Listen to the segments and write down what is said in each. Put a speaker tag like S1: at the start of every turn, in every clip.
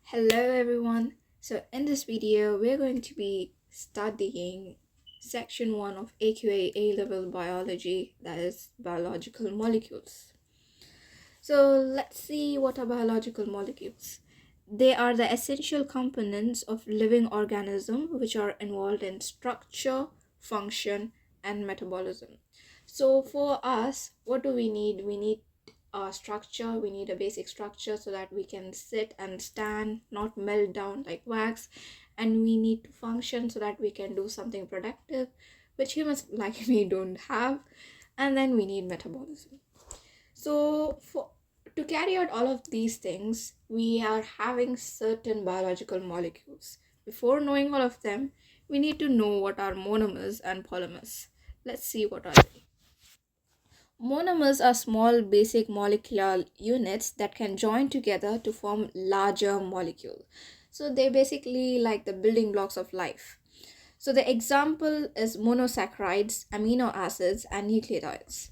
S1: Hello everyone. So in this video we're going to be studying section 1 of AQA A-level biology, that is biological molecules. So let's see, what are biological molecules? They are the essential components of living organism which are involved in structure, function and metabolism. So for us, what do we need? We need a structure. We need a basic structure so that we can sit and stand, not melt down like wax. And we need to function so that we can do something productive, which humans like me don't have. And then we need metabolism. So for to carry out all of these things, we are having certain biological molecules. Before knowing all of them, we need to know what are monomers and polymers. Let's see what are they. Monomers are small basic molecular units that can join together to form larger molecule. So they're basically like the building blocks of life. So the example is monosaccharides, amino acids, and nucleotides.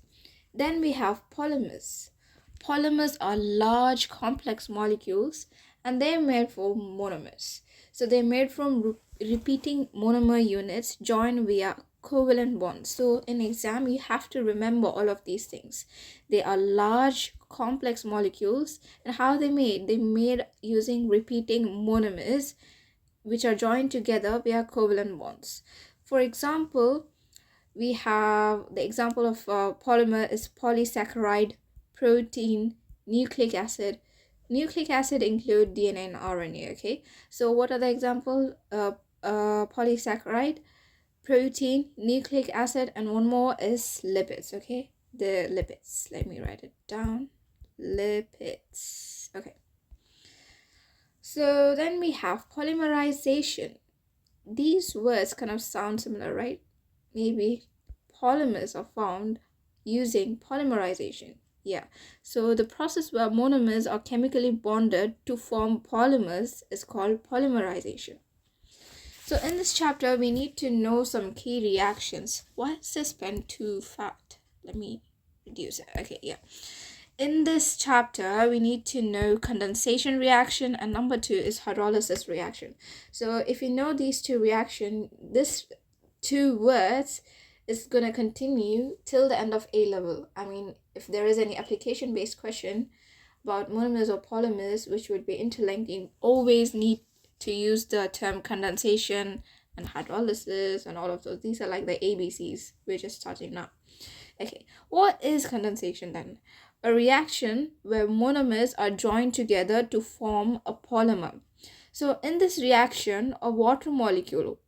S1: Then we have polymers. Polymers are large complex molecules and they're made from monomers. So they're made from repeating monomer units joined via covalent bonds. So in exam you have to remember all of these things. They are large complex molecules, and how they made? They made using repeating monomers which are joined together via covalent bonds. For example, we have the example of polymer is polysaccharide, protein, nucleic acid. Nucleic acid include DNA and RNA. Okay, so what are the example? Polysaccharide, protein, nucleic acid, and one more is lipids. Okay, the lipids. Let me write it down. Lipids. Okay. So then we have polymerization. These words kind of sound similar, right? Maybe polymers are found using polymerization. Yeah, so the process where monomers are chemically bonded to form polymers is called polymerization. So in this chapter, we need to know some key reactions. Why is this pen too fat? Let me reduce it. Okay, yeah. In this chapter, we need to know condensation reaction, and number 2 is hydrolysis reaction. So if you know these two reaction, this two words is gonna continue till the end of A level. I mean, if there is any application based question about monomers or polymers which would be interlinking, always need to use the term condensation and hydrolysis and all of those. These are like the ABCs. We're just starting now. Okay, what is condensation then? A reaction where monomers are joined together to form a polymer. So in this reaction, a water molecule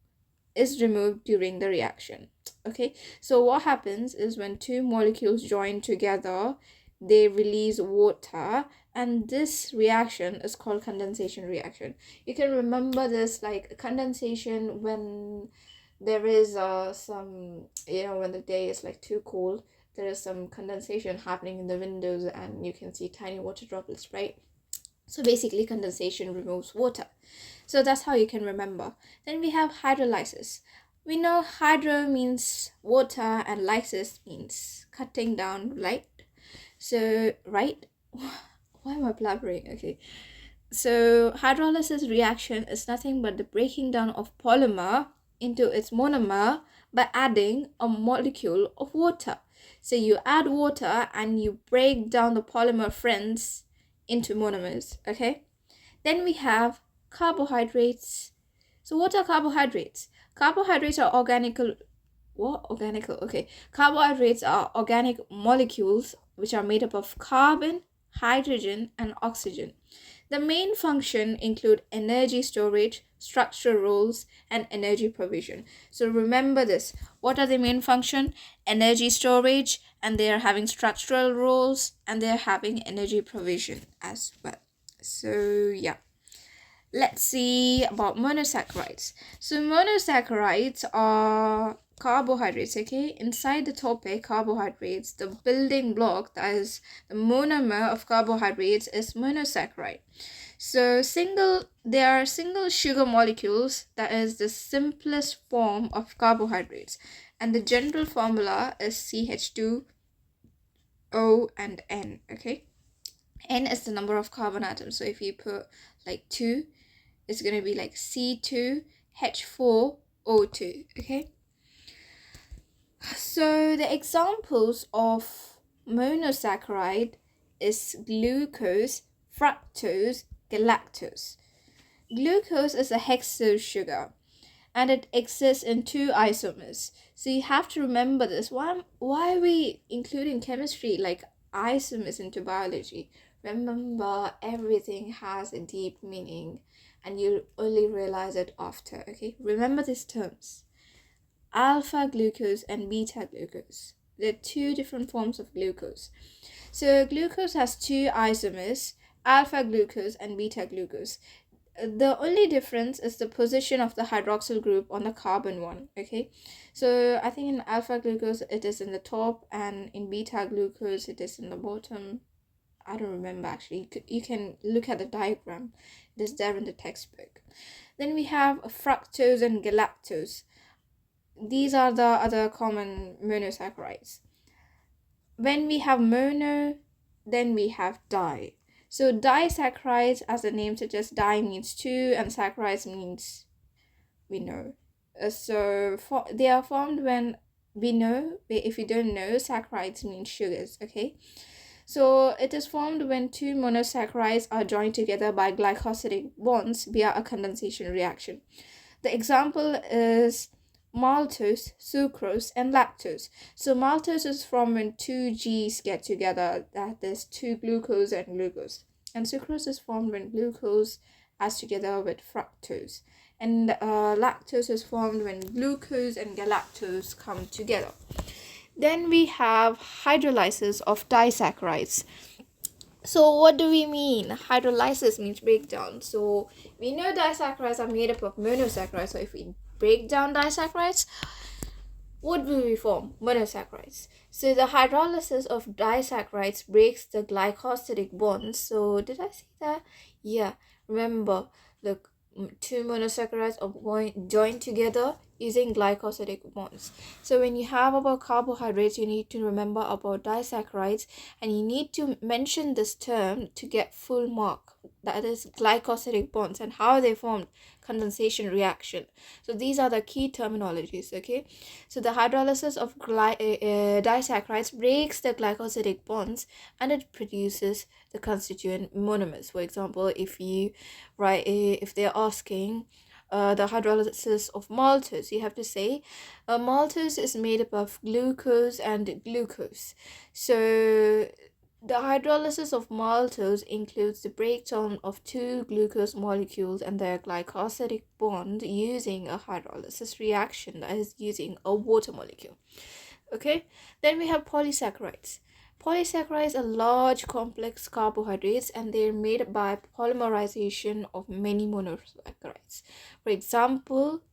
S1: is removed during the reaction. Okay, so what happens is when two molecules join together, they release water, and this reaction is called condensation reaction. You can remember this like condensation when there is some, when the day is like too cold, there is some condensation happening in the windows and you can see tiny water droplets, right? So basically condensation removes water. So that's how you can remember. Then we have hydrolysis. We know hydro means water and lysis means cutting down, right? So, right? Why am I blabbering? Okay. So, hydrolysis reaction is nothing but the breaking down of polymer into its monomer by adding a molecule of water. So, you add water and you break down the polymer friends into monomers, okay? Then we have carbohydrates. So, what are carbohydrates? Carbohydrates are okay. Carbohydrates are organic molecules which are made up of carbon, hydrogen, and oxygen. The main function include energy storage, structural roles, and energy provision. So remember this. What are the main function? Energy storage, and they are having structural roles, and they are having energy provision as well. So yeah. Let's see about monosaccharides. So monosaccharides are carbohydrates, okay? Inside the topic carbohydrates, the building block, that is the monomer of carbohydrates, is monosaccharide. So they are single sugar molecules, that is the simplest form of carbohydrates, and the general formula is CH2O and N, okay? N is the number of carbon atoms. So if you put like 2, it's going to be like C2H4O2. Okay. So the examples of monosaccharide is glucose, fructose, galactose. Glucose is a hexose sugar and it exists in two isomers. So you have to remember this. Why are we including chemistry like isomers into biology? Remember, everything has a deep meaning and you only realize it after, okay? Remember these terms. Alpha glucose and beta glucose. There are two different forms of glucose. So glucose has two isomers, alpha glucose and beta glucose. The only difference is the position of the hydroxyl group on the carbon one. Okay, so I think in alpha glucose it is in the top and in beta glucose it is in the bottom. I don't remember actually. You can look at the diagram. It is there in the textbook. Then we have fructose and galactose. These are the other common monosaccharides. When we have mono, then we have di. So disaccharides, as the name suggests, di means two and saccharides means we know. They are formed when we know. If you don't know, saccharides mean sugars. Okay. So it is formed when two monosaccharides are joined together by glycosidic bonds via a condensation reaction. The example is maltose, sucrose, and lactose. So maltose is formed when two G's get together, that is two glucose and glucose. And sucrose is formed when glucose adds together with fructose. And lactose is formed when glucose and galactose come together. Then we have hydrolysis of disaccharides. So what do we mean? Hydrolysis means breakdown. So we know disaccharides are made up of monosaccharides. So if we break down disaccharides, what will we form? Monosaccharides. So the hydrolysis of disaccharides breaks the glycosidic bonds. So did I say that? Yeah. Remember, look, two monosaccharides are joined together using glycosidic bonds. So when you have about carbohydrates, you need to remember about disaccharides and you need to mention this term to get full mark. That is glycosidic bonds and how they formed, condensation reaction. So these are the key terminologies, okay? So the hydrolysis of disaccharides breaks the glycosidic bonds and it produces the constituent monomers. For example, if they're asking the hydrolysis of maltose, you have to say maltose is made up of glucose and glucose. So the hydrolysis of maltose includes the breakdown of two glucose molecules and their glycosidic bond using a hydrolysis reaction, that is using a water molecule. Okay, then we have polysaccharides. Polysaccharides are large complex carbohydrates and they're made by polymerization of many monosaccharides. For example,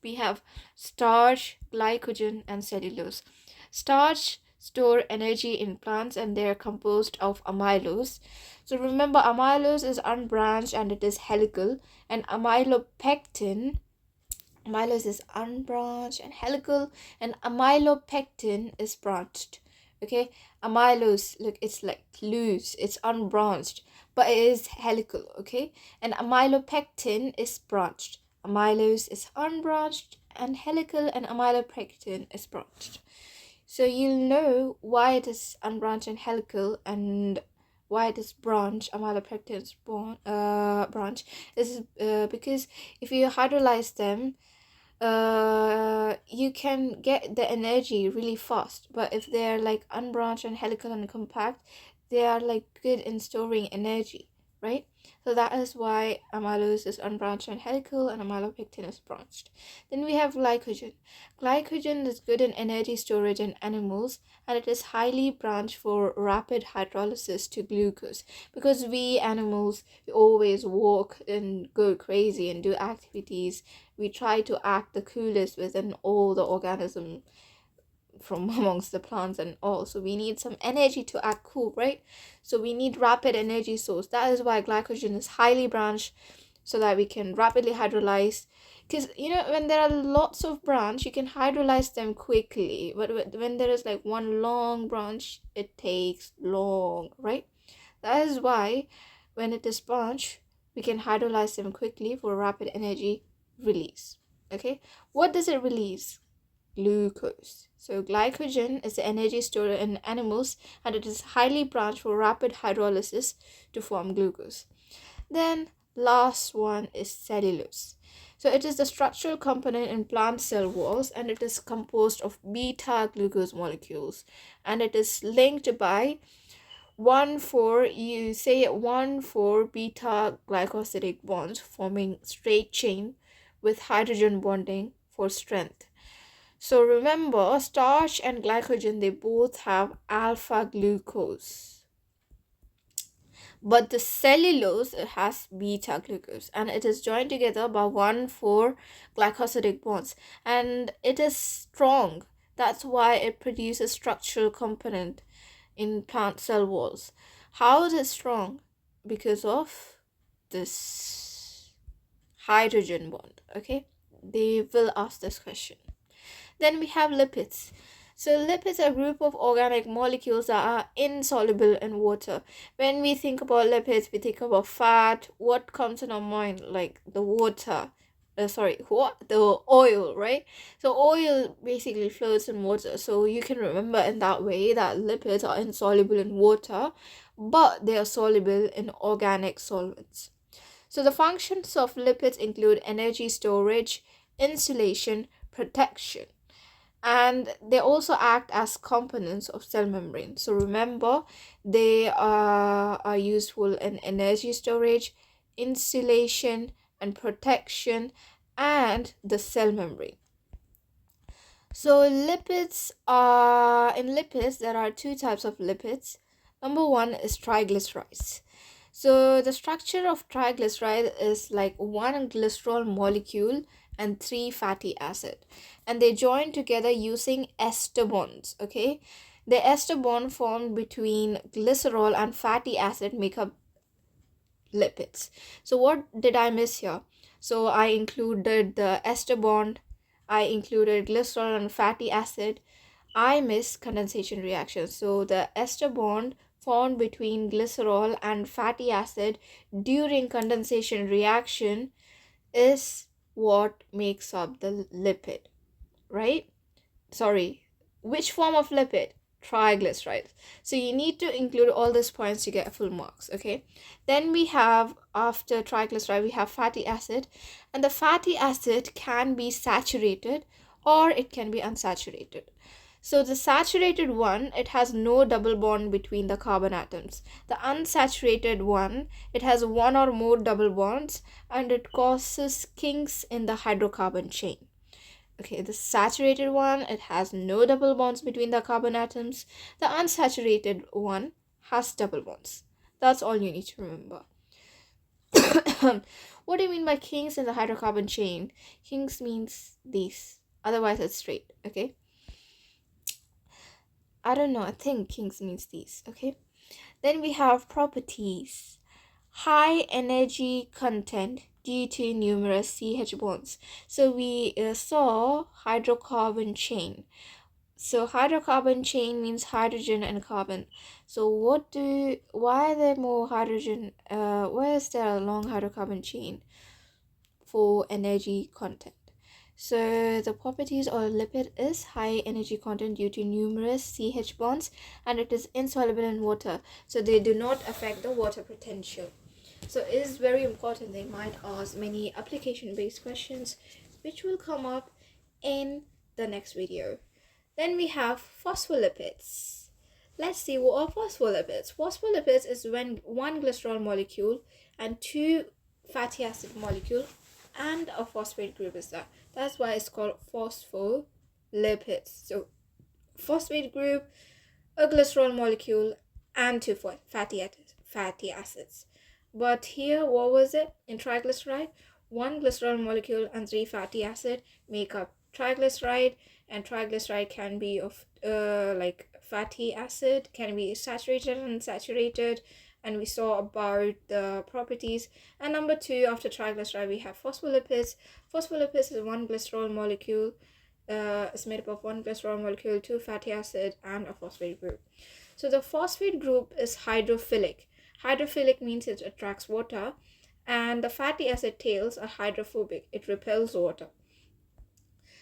S1: we have starch, glycogen, and cellulose. Starch store energy in plants and they are composed of amylose. So remember, amylose is unbranched and it is helical, and amylopectin, amylose is unbranched and helical, and amylopectin is branched. Okay, amylose, look, it's like loose, it's unbranched, but it is helical. Okay, and amylopectin is branched. Amylose is unbranched and helical, and amylopectin is branched. So you'll know why it is unbranched and helical and why it is branch, amylopectin is branch. This is because if you hydrolyze them, you can get the energy really fast. But if they're like unbranched and helical and compact, they are like good in storing energy, right? So that is why amylose is unbranched and helical and amylopectin is branched. Then we have glycogen. Glycogen is good in energy storage in animals and it is highly branched for rapid hydrolysis to glucose, because we animals, we always walk and go crazy and do activities. We try to act the coolest within all the organism from amongst the plants and all. So we need some energy to act cool, right? So we need rapid energy source. That is why glycogen is highly branched, so that we can rapidly hydrolyze. Because when there are lots of branch, you can hydrolyze them quickly, but when there is like one long branch, it takes long, right? That is why when it is punched, we can hydrolyze them quickly for rapid energy release. Okay, what does it release? Glucose. So glycogen is the energy stored in animals, and it is highly branched for rapid hydrolysis to form glucose. Then last one is cellulose. So it is the structural component in plant cell walls, and it is composed of beta glucose molecules, and it is linked by 1,4 beta glycosidic bonds forming straight chain with hydrogen bonding for strength. So remember, starch and glycogen, they both have alpha glucose, but the cellulose, it has beta glucose, and it is joined together by 1,4 glycosidic bonds, and it is strong. That's why it produces structural component in plant cell walls. How is it strong? Because of this hydrogen bond. Okay, they will ask this question. Then we have lipids. So lipids are a group of organic molecules that are insoluble in water. When we think about lipids, we think about fat. What comes in our mind? Like the water. The oil, right? So oil basically floats in water. So you can remember in that way that lipids are insoluble in water, but they are soluble in organic solvents. So the functions of lipids include energy storage, insulation, protection, and they also act as components of cell membrane. So remember, they are useful in energy storage, insulation, and protection, and the cell membrane. So in lipids there are two types of lipids. Number one is triglycerides. So the structure of triglyceride is like one glycerol molecule and three fatty acid, and they join together using ester bonds. Okay, the ester bond formed between glycerol and fatty acid make up lipids. So what did I miss here? So I included the ester bond, I included glycerol and fatty acid. I miss condensation reaction. So the ester bond formed between glycerol and fatty acid during condensation reaction is what makes up the lipid, right? Sorry, which form of lipid? Triglycerides. So you need to include all these points to get full marks. Okay, then we have, after triglyceride, we have fatty acid, and the fatty acid can be saturated or it can be unsaturated. So the saturated one, it has no double bond between the carbon atoms. The unsaturated one, it has one or more double bonds, and it causes kinks in the hydrocarbon chain. Okay, the saturated one, it has no double bonds between the carbon atoms. The unsaturated one has double bonds. That's all you need to remember. What do you mean by kinks in the hydrocarbon chain? Kinks means these. Otherwise, it's straight. Okay. I don't know. I think kinks means these. Okay. Then we have properties. High energy content due to numerous CH bonds. So we saw hydrocarbon chain. So hydrocarbon chain means hydrogen and carbon. So why are there more hydrogen? Why is there a long hydrocarbon chain? For energy content. So the properties of a lipid is high energy content due to numerous CH bonds, and it is insoluble in water. So they do not affect the water potential. So it is very important. They might ask many application based questions which will come up in the next video. Then we have phospholipids. Let's see what are phospholipids. Phospholipids is when one glycerol molecule and two fatty acid molecule and a phosphate group is there. That's why it's called phospholipids. So phosphate group, a glycerol molecule, and two fatty acids. But here, what was it in triglyceride? One glycerol molecule and three fatty acid make up triglyceride, and triglyceride can be of like fatty acid, can be saturated and unsaturated, and we saw about the properties. And number two, after triglyceride, we have phospholipids. Phospholipids is one glycerol molecule. It's made up of one glycerol molecule, two fatty acid, and a phosphate group. So the phosphate group is hydrophilic, Hydrophilic means it attracts water, and the fatty acid tails are hydrophobic. It repels water.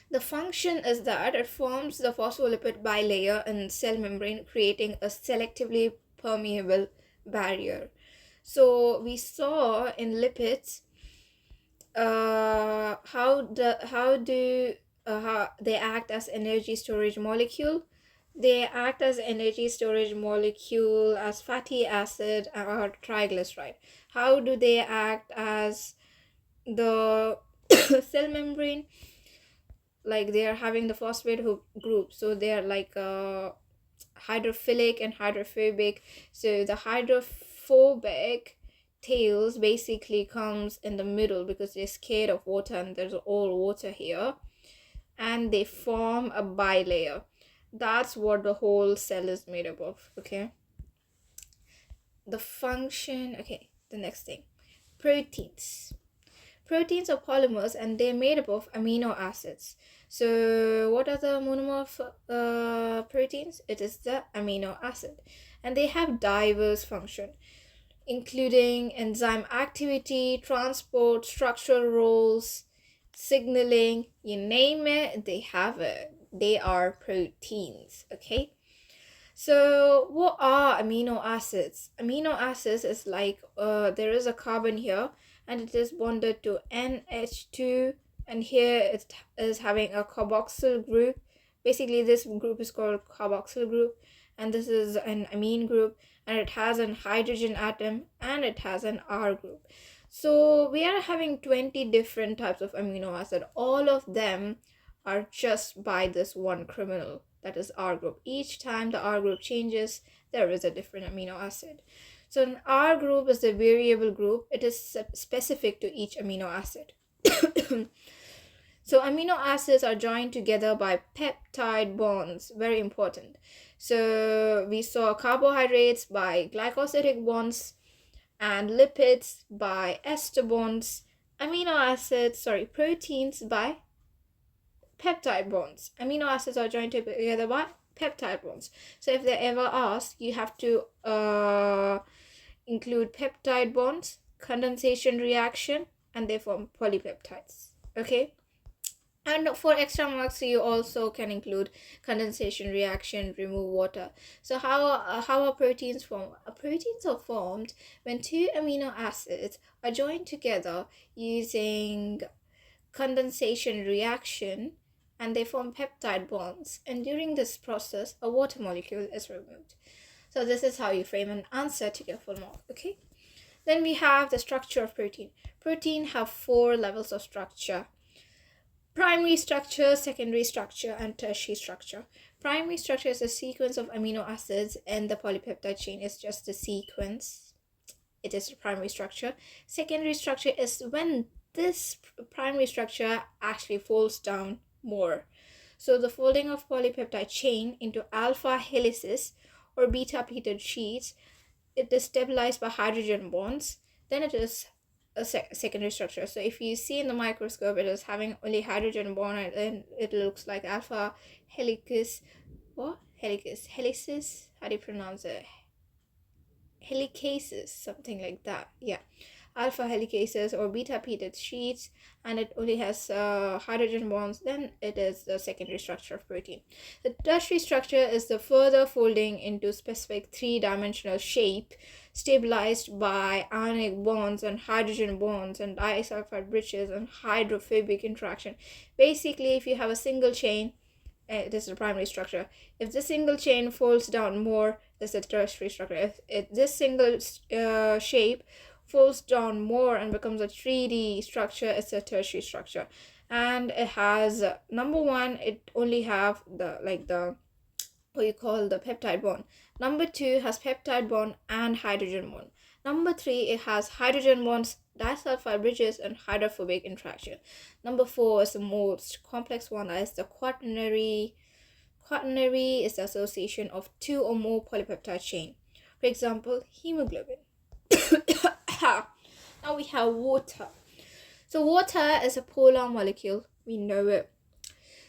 S1: The function is that it forms the phospholipid bilayer in cell membrane, creating a selectively permeable barrier. So we saw in lipids how they act as energy storage molecule. They act as energy storage molecule as fatty acid or triglyceride. How do they act as the cell membrane? Like they are having the phosphate group, so they are like hydrophilic and hydrophobic. So the hydrophobic tails basically comes in the middle because they're scared of water and there's all water here, and they form a bilayer. That's what the whole cell is made up of. Okay, the function. Okay, the next thing, proteins. Proteins are polymers and they're made up of amino acids. So what are the monomer of proteins? It is the amino acid, and they have diverse function, including enzyme activity, transport, structural roles, signaling, you name it, they have it. They are proteins. Okay, so what are amino acids? Amino acids is like there is a carbon here and it is bonded to NH2, and here it is having a carboxyl group. Basically this group is called carboxyl group, and this is an amine group, and it has an hydrogen atom and it has an R group. So we are having 20 different types of amino acid. All of them are just by this one criminal, that is R group. Each time the R group changes, there is a different amino acid. So an R group is a variable group. It is specific to each amino acid. So amino acids are joined together by peptide bonds. Very important. So we saw carbohydrates by glycosidic bonds and lipids by ester bonds. Proteins by peptide bonds. Amino acids are joined together by peptide bonds. So if they ever ask, you have to include peptide bonds, condensation reaction, and they form polypeptides. Okay, and for extra marks you also can include condensation reaction, remove water. So how are proteins formed? Proteins are formed when two amino acids are joined together using condensation reaction, and they form peptide bonds, and during this process a water molecule is removed. So this is how you frame an answer to get full mark. Okay, then we have the structure of protein. Protein have 4 levels of structure: primary structure, secondary structure, and tertiary structure. Primary structure is a sequence of amino acids, and the polypeptide chain is just a sequence. It is the primary structure. Secondary structure is when this primary structure actually folds down more. So the folding of polypeptide chain into alpha helices or beta pleated sheets, it is stabilized by hydrogen bonds. Then it is a secondary structure. So if you see in the microscope, it is having only hydrogen bond, and then it looks like alpha helicus. What? Helicus? Helices? How do you pronounce it? Helicases, something like that. Yeah, alpha helicases or beta pleated sheets, and it only has hydrogen bonds. Then it is the secondary structure of protein. The tertiary structure is the further folding into specific 3-dimensional shape, stabilized by ionic bonds and hydrogen bonds and disulfide bridges and hydrophobic interaction. Basically, if you have a single chain, it is the primary structure. If the single chain folds down more, this is a tertiary structure. If this single shape folds down more and becomes a 3D structure, it's a tertiary structure. And it has number 1, it only have the what you call the peptide bond. Number 2 has peptide bond and hydrogen bond. Number 3, it has hydrogen bonds, disulfide bridges, and hydrophobic interaction. Number 4 is the most complex one, is the quaternary. Quaternary is the association of 2 or more polypeptide chain. For example, hemoglobin. Now we have water. So water is a polar molecule. We know it.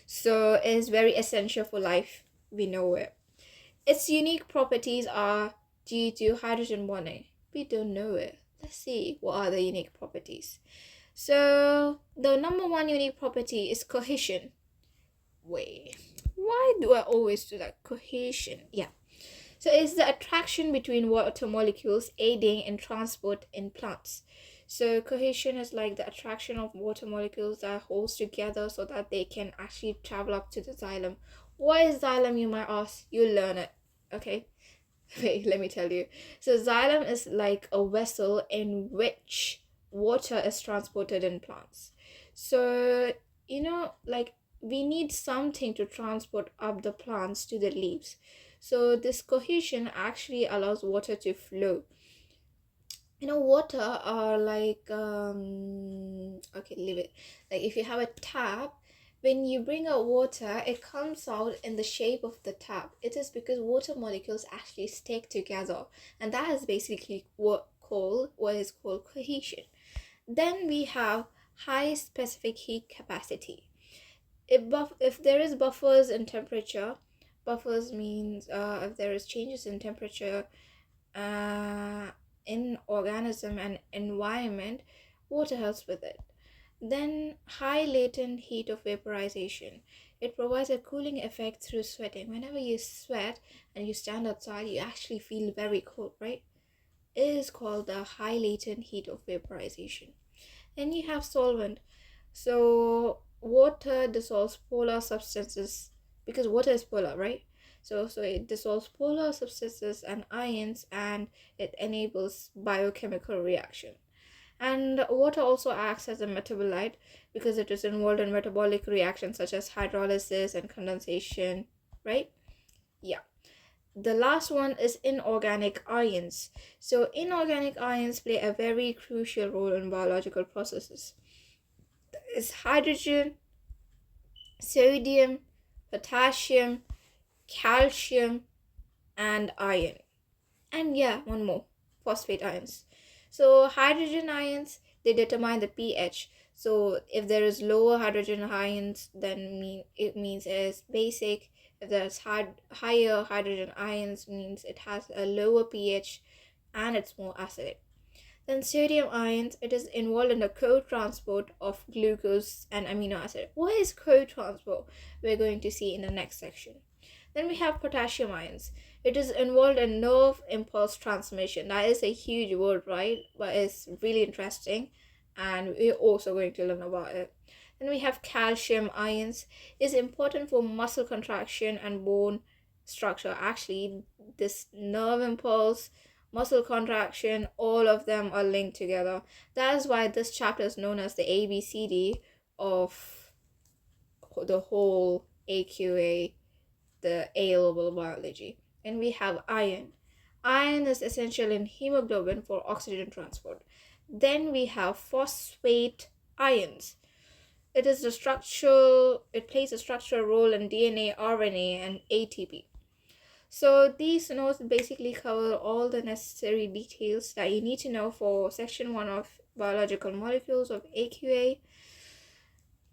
S1: So it is very essential for life. We know it. Its unique properties are due to hydrogen bonding. We don't know it. Let's see what are the unique properties. So the number one unique property is cohesion. Wait, why do I always do that? Cohesion. Yeah. So it's the attraction between water molecules aiding in transport in plants. So cohesion is like the attraction of water molecules that holds together so that they can actually travel up to the xylem. What is xylem, you might ask? You'll learn it. Okay. Wait, let me tell you. So xylem is like a vessel in which water is transported in plants. So, like we need something to transport up the plants to the leaves. So this cohesion actually allows water to flow. Water are like okay, leave it. Like if you have a tap, when you bring out water, it comes out in the shape of the tap. It is because water molecules actually stick together, and that is basically what is called cohesion. Then we have high specific heat capacity. If there is buffers in temperature, buffers means if there is changes in temperature uh, in organism and environment, water helps with it. Then high latent heat of vaporization. It provides a cooling effect through sweating. Whenever you sweat and you stand outside, you actually feel very cold, right? It is called the high latent heat of vaporization. Then you have solvent. So water dissolves polar substances because water is polar, right? So it dissolves polar substances and ions, and it enables biochemical reaction. And water also acts as a metabolite because it is involved in metabolic reactions such as hydrolysis and condensation, right? Yeah. The last one is inorganic ions. So inorganic ions play a very crucial role in biological processes. It's hydrogen, sodium, potassium, calcium, and iron. And yeah, one more, phosphate ions. So hydrogen ions, they determine the pH. So if there is lower hydrogen ions, then it means it is basic. If there's higher hydrogen ions, means it has a lower pH and it's more acidic. Then sodium ions, it is involved in the co-transport of glucose and amino acid. What is co-transport? We're going to see in the next section. Then we have potassium ions. It is involved in nerve impulse transmission. That is a huge word, right? But it's really interesting, and we're also going to learn about it. Then we have calcium ions. It's important for muscle contraction and bone structure. Actually, this nerve impulse, muscle contraction, all of them are linked together. That is why this chapter is known as the ABCD of the whole AQA, the A level biology. And we have iron. Iron is essential in hemoglobin for oxygen transport. Then we have phosphate ions. It plays a structural role in DNA, RNA, and ATP. So these notes basically cover all the necessary details that you need to know for section 1 of biological molecules of AQA.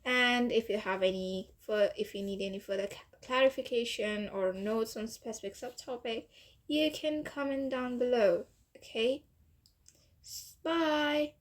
S1: And if you have if you need any further clarification or notes on specific subtopic, you can comment down below. Okay, bye.